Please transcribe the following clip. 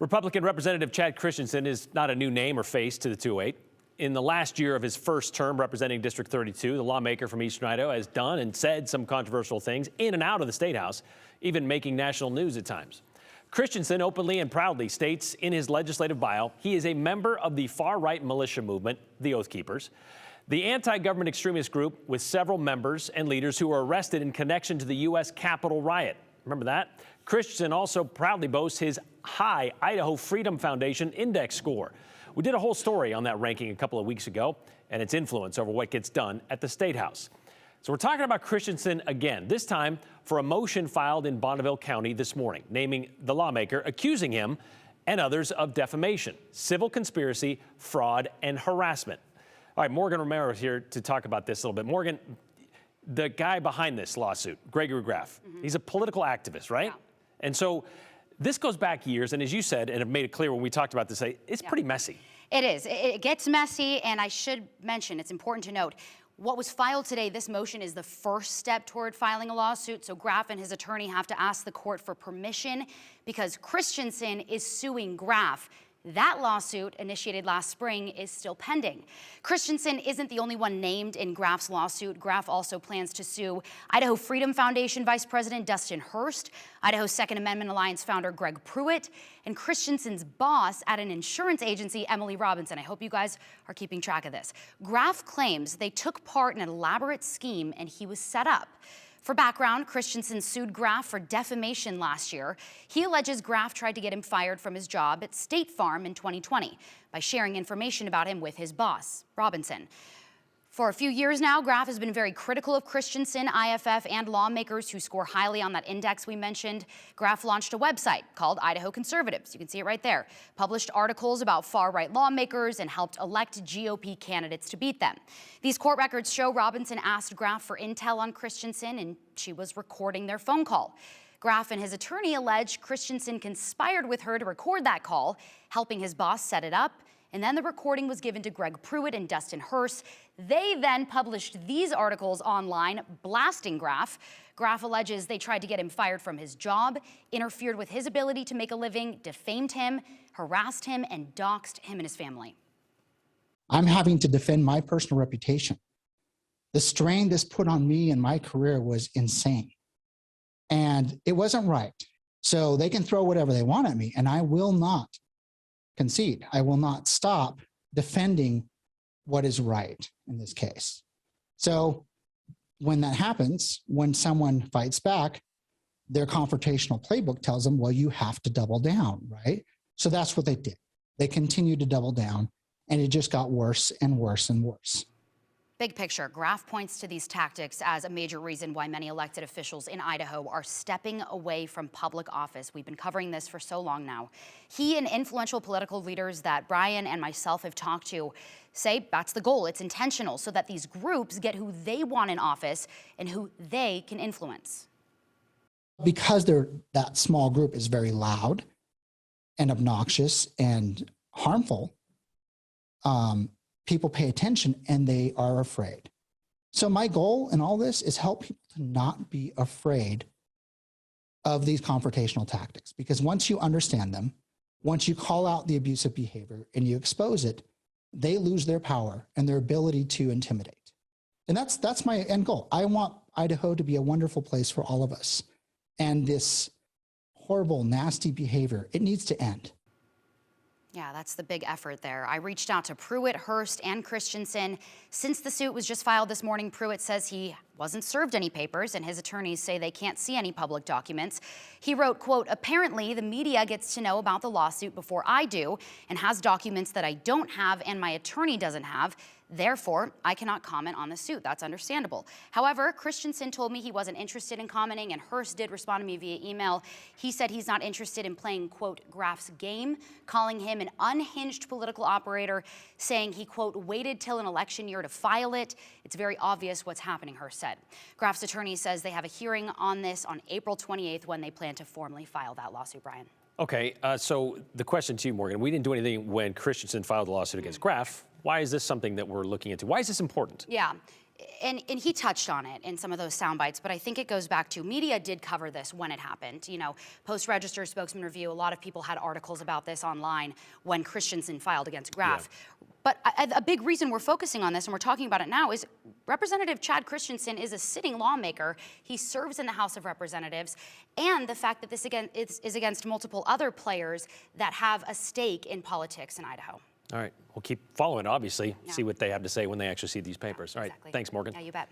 Republican Representative Chad Christensen is not a new name or face to the 208. In the last year of his first term representing District 32, the lawmaker from Eastern Idaho has done and said some controversial things in and out of the State House, even making national news at times. Christensen openly and proudly states in his legislative bio he is a member of the far-right militia movement, the Oath Keepers, the anti-government extremist group with several members and leaders who were arrested in connection to the U.S. Capitol riot. Remember that? Christensen also proudly boasts his high Idaho Freedom Foundation index score. We did a whole story on that ranking a couple of weeks ago and its influence over what gets done at the State House. So we're talking about Christensen again, this time for a motion filed in Bonneville County this morning, naming the lawmaker, accusing him and others of defamation, civil conspiracy, fraud, and harassment. All right, Morgan Romero is here to talk about this a little bit. Morgan, the guy behind this lawsuit, Greg Graf, he's a political activist, right? Yeah. And so this goes back years, and as you said, and have made it clear when we talked about this, it's pretty messy. It is. It gets messy, and I should mention, it's important to note, what was filed today, this motion is the first step toward filing a lawsuit, so Graf and his attorney have to ask the court for permission because Christensen is suing Graf. That lawsuit, initiated last spring, is still pending. Christensen isn't the only one named in Graf's lawsuit. Graf also plans to sue Idaho Freedom Foundation Vice President Dustin Hurst, Idaho Second Amendment Alliance founder Greg Pruitt, and Christensen's boss at an insurance agency, Emily Robinson. I hope you guys are keeping track of this. Graf claims they took part in an elaborate scheme and he was set up. For background, Christensen sued Graf for defamation last year. He alleges Graf tried to get him fired from his job at State Farm in 2020 by sharing information about him with his boss, Robinson. For a few years now, Graf has been very critical of Christensen, IFF, and lawmakers who score highly on that index we mentioned. Graf launched a website called Idaho Conservatives. You can see it right there. Published articles about far-right lawmakers and helped elect GOP candidates to beat them. These court records show Robinson asked Graf for intel on Christensen, and she was recording their phone call. Graf and his attorney allege Christensen conspired with her to record that call, helping his boss set it up. And then the recording was given to Greg Pruitt and Dustin Hurst. They then published these articles online, blasting Graf. Graf alleges they tried to get him fired from his job, interfered with his ability to make a living, defamed him, harassed him, and doxed him and his family. I'm having to defend my personal reputation. The strain this put on me and my career was insane. And it wasn't right. So they can throw whatever they want at me, and I will not concede. I will not stop defending what is right in this case. So when that happens, when someone fights back, their confrontational playbook tells them, well, you have to double down, right? So that's what they did. They continued to double down, and it just got worse and worse and worse. Big picture, Graf points to these tactics as a major reason why many elected officials in Idaho are stepping away from public office. We've been covering this for so long now. He and influential political leaders that Brian and myself have talked to say that's the goal. It's intentional so that these groups get who they want in office and who they can influence. Because that small group is very loud and obnoxious and harmful, people pay attention and they are afraid. So my goal in all this is help people to not be afraid of these confrontational tactics, because once you understand them, once you call out the abusive behavior and you expose it, they lose their power and their ability to intimidate. And that's my end goal. I want Idaho to be a wonderful place for all of us. And this horrible, nasty behavior, it needs to end. Yeah, that's the big effort there. I reached out to Pruitt, Hurst, and Christensen. Since the suit was just filed this morning, Pruitt says he wasn't served any papers, and his attorneys say they can't see any public documents. He wrote, quote, apparently the media gets to know about the lawsuit before I do and has documents that I don't have and my attorney doesn't have. Therefore, I cannot comment on the suit. That's understandable. However, Christensen told me he wasn't interested in commenting, and Hurst did respond to me via email. He said he's not interested in playing, quote, Graf's game, calling him an unhinged political operator, saying he, quote, waited till an election year to file it. It's very obvious what's happening, Hurst said. Graf's attorney says they have a hearing on this on April 28th when they plan to formally file that lawsuit, Brian. Okay, so the question to you, Morgan, we didn't do anything when Christensen filed the lawsuit against Graf. Why is this something that we're looking into? Why is this important? Yeah, And he touched on it in some of those sound bites, but I think it goes back to media did cover this when it happened. You know, Post-Register, Spokesman Review, a lot of people had articles about this online when Christensen filed against Graf. Yeah. But a big reason we're focusing on this and we're talking about it now is Representative Chad Christensen is a sitting lawmaker. He serves in the House of Representatives, and the fact that this again is against multiple other players that have a stake in politics in Idaho. All right, we'll keep following, obviously, see what they have to say when they actually see these papers. All right, exactly. Thanks, Morgan. Yeah, you bet.